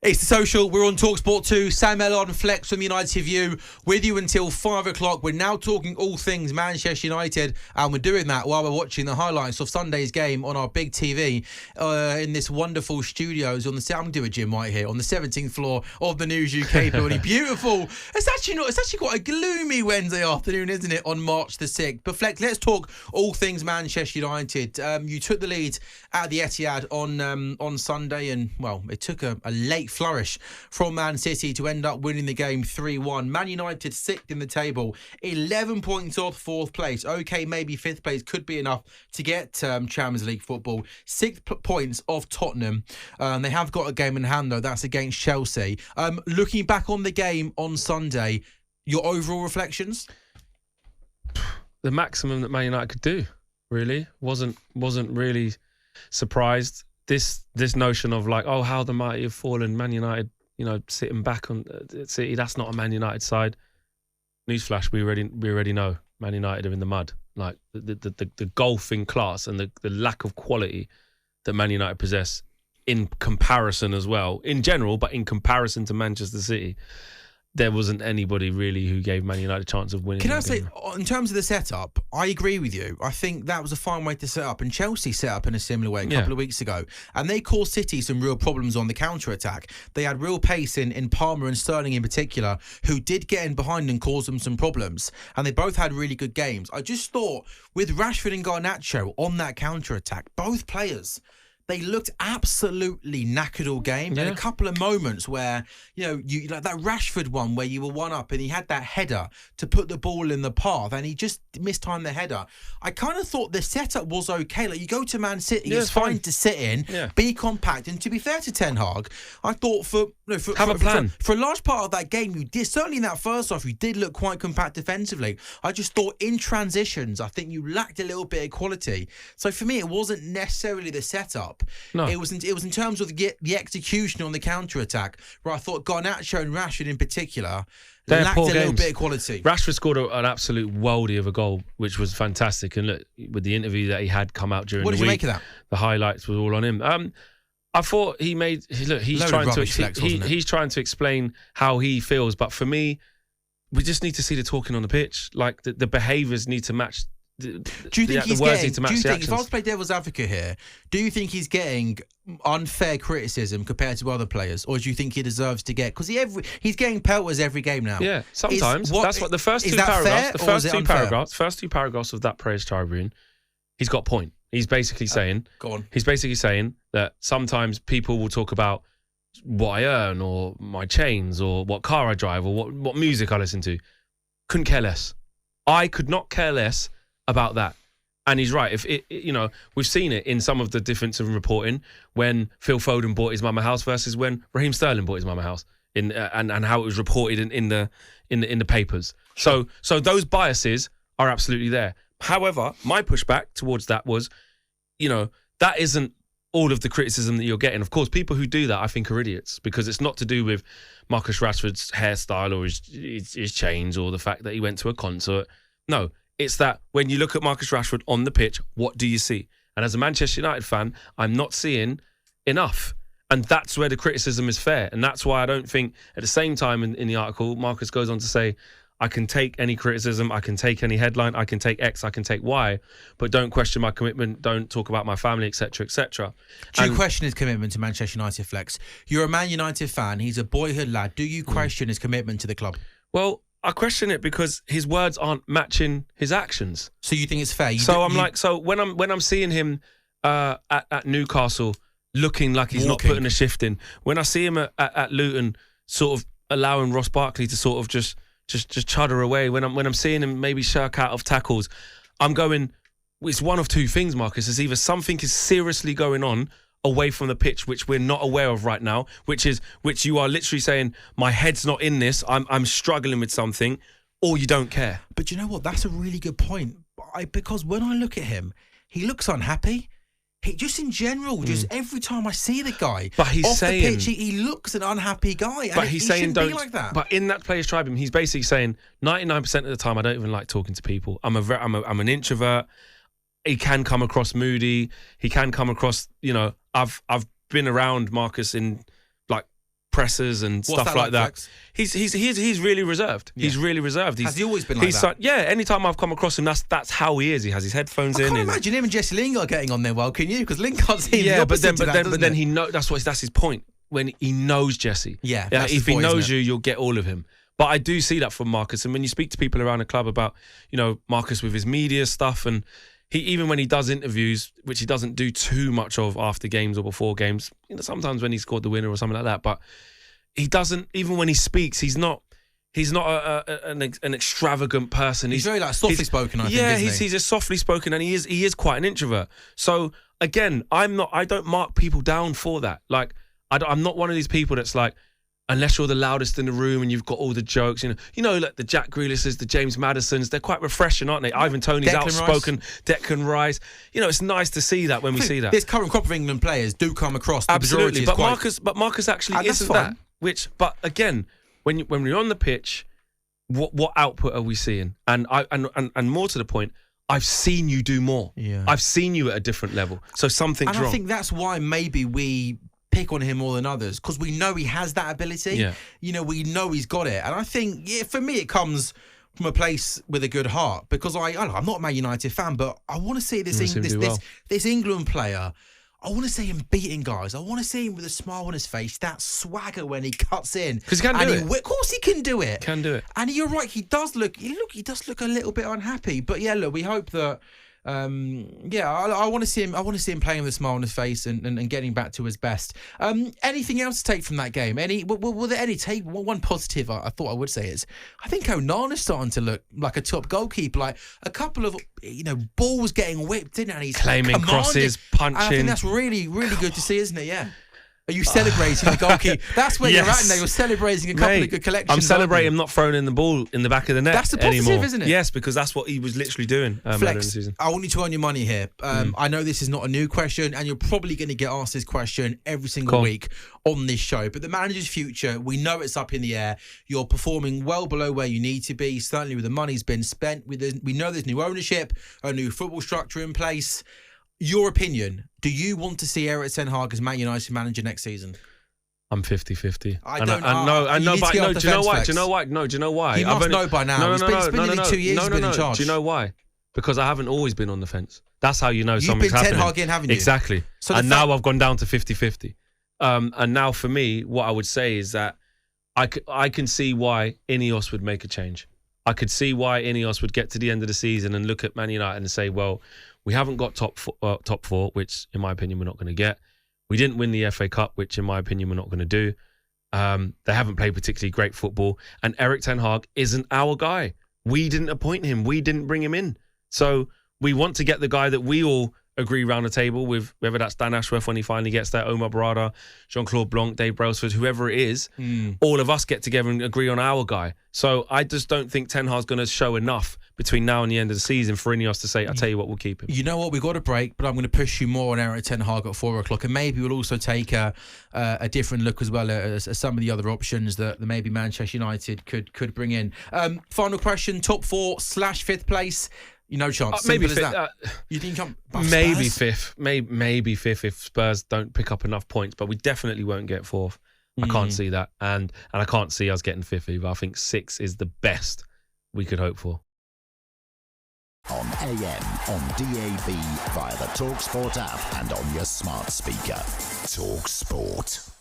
It's The Social. We're on talkSPORT 2. Sam, Ellard and Flex from United View with you until 5 o'clock. We're now talking all things Manchester United, and we're doing that while we're watching the highlights of Sunday's game on our big TV in this wonderful studios on the... I'm going to do a gym right here on the 17th floor of the News UK building. Beautiful. It's actually quite a gloomy Wednesday afternoon, isn't it, on March the 6th? But Flex, let's talk all things Manchester United. You took the lead at the Etihad on Sunday, and, well, it took a late flourish from Man City to end up winning the game 3-1. Man United 6th in the table, 11 points off 4th place. Okay, maybe 5th place could be enough to get Champions League football. 6 points off Tottenham. They have got a game in hand, though. That's against Chelsea. Looking back on the game on Sunday, your overall reflections? The maximum that Man United could do, really. Wasn't really surprised. This notion of like, oh, how the mighty have fallen, Man United, sitting back on City, that's not a Man United side. Newsflash, we already know Man United are in the mud. Like the gulf in class and the lack of quality that Man United possess in comparison as well, in general, but in comparison to Manchester City, there wasn't anybody really who gave Man United a chance of winning. Can I say, in terms of the setup, I agree with you. I think that was a fine way to set up. And Chelsea set up in a similar way a couple of weeks ago. And they caused City some real problems on the counter-attack. They had real pace in Palmer and Sterling in particular, who did get in behind and cause them some problems. And they both had really good games. I just thought, with Rashford and Garnacho on that counter-attack, both players... they looked absolutely knackered all game. There were a couple of moments where, you like that Rashford one where you were one up and he had that header to put the ball in the path and he just mistimed the header. I kind of thought the setup was okay. Like, you go to Man City, it's fine to sit in, be compact. And to be fair to Ten Hag, I thought for a large part of that game, you did, certainly in that first half, you did look quite compact defensively. I just thought in transitions, I think you lacked a little bit of quality. So for me, it wasn't necessarily the setup. No. It was in terms of the execution on the counter-attack, where I thought Garnacho and Rashford in particular lacked a little bit of quality. Rashford scored an absolute worldie of a goal, which was fantastic. And look, with the interview that he had come out during the week, what did you make of that? The highlights were all on him. I thought he's trying to explain how he feels, but for me, we just need to see the talking on the pitch. Like the behaviours need to match. Do you think if I was to play devil's advocate here, do you think he's getting unfair criticism compared to other players, or do you think he deserves to get, because he's getting pelters every game now? Yeah, sometimes. That's what the first two paragraphs of that praise tribune, he's got a point. He's basically saying, that sometimes people will talk about what I earn or my chains or what car I drive or what music I listen to. Couldn't care less. I could not care less about that. And he's right. If we've seen it in some of the difference in reporting when Phil Foden bought his mama house versus when Raheem Sterling bought his mama house, and how it was reported in the papers. Sure. So those biases are absolutely there. However, my pushback towards that was, that isn't all of the criticism that you're getting. Of course, people who do that, I think, are idiots, because it's not to do with Marcus Rashford's hairstyle or his chains or the fact that he went to a concert. No. It's that when you look at Marcus Rashford on the pitch, what do you see? And as a Manchester United fan, I'm not seeing enough. And that's where the criticism is fair. And that's why I don't think, at the same time in the article, Marcus goes on to say, I can take any criticism, I can take any headline, I can take X, I can take Y, but don't question my commitment, don't talk about my family, etc., etc. Do you question his commitment to Manchester United, Flex? You're a Man United fan, he's a boyhood lad. Do you question his commitment to the club? Well, I question it because his words aren't matching his actions. So you think it's fair? So when I'm seeing him at Newcastle looking like he's not putting a shift in, when I see him at Luton sort of allowing Ross Barkley to sort of just chudder away, when I'm seeing him maybe shirk out of tackles, I'm going, it's one of two things, Marcus. It's either something is seriously going on away from the pitch, which we're not aware of right now, which you are literally saying, my head's not in this, I'm struggling with something, or you don't care. But you know what? That's a really good point. Because when I look at him, he looks unhappy. Just in general, just every time I see the guy, but he's off saying, the pitch, he looks an unhappy guy. But he's saying don't be like that. But in that players' tribune, he's basically saying 99% of the time I don't even like talking to people. I'm an introvert. He can come across moody. He can come across, I've been around Marcus in like pressers and stuff like that. Flex? He's really reserved. Yeah. He's really reserved. Has he always been like that? Yeah, anytime I've come across him, that's how he is. He has his headphones in. I can't imagine him and Jesse Lingard getting on there well, can you? Because Lingard seems but then he knows that's his point. When he knows Jesse. Yeah, if he knows you, you'll get all of him. But I do see that from Marcus. And when you speak to people around the club about, Marcus with his media stuff, and even when he does interviews, which he doesn't do too much of after games or before games, sometimes when he scored the winner or something like that, but he doesn't, even when he speaks, he's not an extravagant person. He's very softly spoken, I think, isn't he? He's just softly spoken, and he is quite an introvert. So again, I don't mark people down for that. Like, I'm not one of these people that's like, unless you're the loudest in the room and you've got all the jokes, like the Jack Grealishes, the James Maddisons, they're quite refreshing, aren't they? Ivan Toney's outspoken, Declan Rice. It's nice to see that when we see that. This current crop of England players do come across. Absolutely, but Marcus actually isn't that. But again, when we're on the pitch, what output are we seeing? And more to the point, I've seen you do more. Yeah. I've seen you at a different level. So something's wrong. I think that's why maybe we pick on him more than others, because we know he has that ability. Yeah. We know he's got it. And I think, for me, it comes from a place with a good heart, because I'm not a Man United fan, but I want to see this England player. I want to see him beating guys. I want to see him with a smile on his face, that swagger when he cuts in. Because he can do it. Of course he can do it. Can do it. And you're right, he does look a little bit unhappy. But yeah, look, we hope that I want to see him. I want to see him playing with a smile on his face and getting back to his best. Anything else to take from that game? Were there any take? One positive I thought I would say is I think Onana's starting to look like a top goalkeeper. Like a couple of balls getting whipped in, and he's claiming crosses, punching. And I think that's really really good to see, isn't it? Yeah. Are you celebrating the goalkeeper? That's where you're at now. You're celebrating a couple of good collections. I'm celebrating him not throwing in the ball in the back of the net. That's the positive, anymore. Isn't it? Yes, because that's what he was literally doing Flex, earlier in the season. I want you to earn your money here. I know this is not a new question, and you're probably going to get asked this question every single week on this show. But the manager's future, we know it's up in the air. You're performing well below where you need to be, certainly with the money's been spent. We know there's new ownership, a new football structure in place. Your opinion, do you want to see Erik ten Hag as Man United manager next season? I'm 50-50. Do you know why? No, do you know why? He must know by now. It's been nearly 2 years he's been in charge. Do you know why? Because I haven't always been on the fence. That's how you know something's happening. You've been 10 Hag in, haven't you? Exactly. Now I've gone down to 50-50. And now for me, what I would say is that I can see why Ineos would make a change. I could see why Ineos would get to the end of the season and look at Man United and say, well, we haven't got top four, which in my opinion we're not going to get. We didn't win the FA Cup, which in my opinion we're not going to do. They haven't played particularly great football. And Erik ten Hag isn't our guy. We didn't appoint him. We didn't bring him in. So we want to get the guy that we all agree around the table with, whether that's Dan Ashworth when he finally gets there, Omar Barada, Jean-Claude Blanc, Dave Brailsford, whoever it is, all of us get together and agree on our guy. So I just don't think Ten Hag's going to show enough between now and the end of the season for Ineos to say, I'll tell you what, we'll keep him. You know what, we've got a break, but I'm going to push you more on Erik ten Hag at 4 o'clock, and maybe we'll also take a different look as well at some of the other options that maybe Manchester United could bring in. Final question, top 4/5th place. No chance. Maybe fifth. You think maybe fifth. Maybe fifth if Spurs don't pick up enough points, but we definitely won't get fourth. I can't see that, and I can't see us getting fifth either. I think 6 is the best we could hope for. On AM, on DAB, via the talkSPORT app, and on your smart speaker. talkSPORT.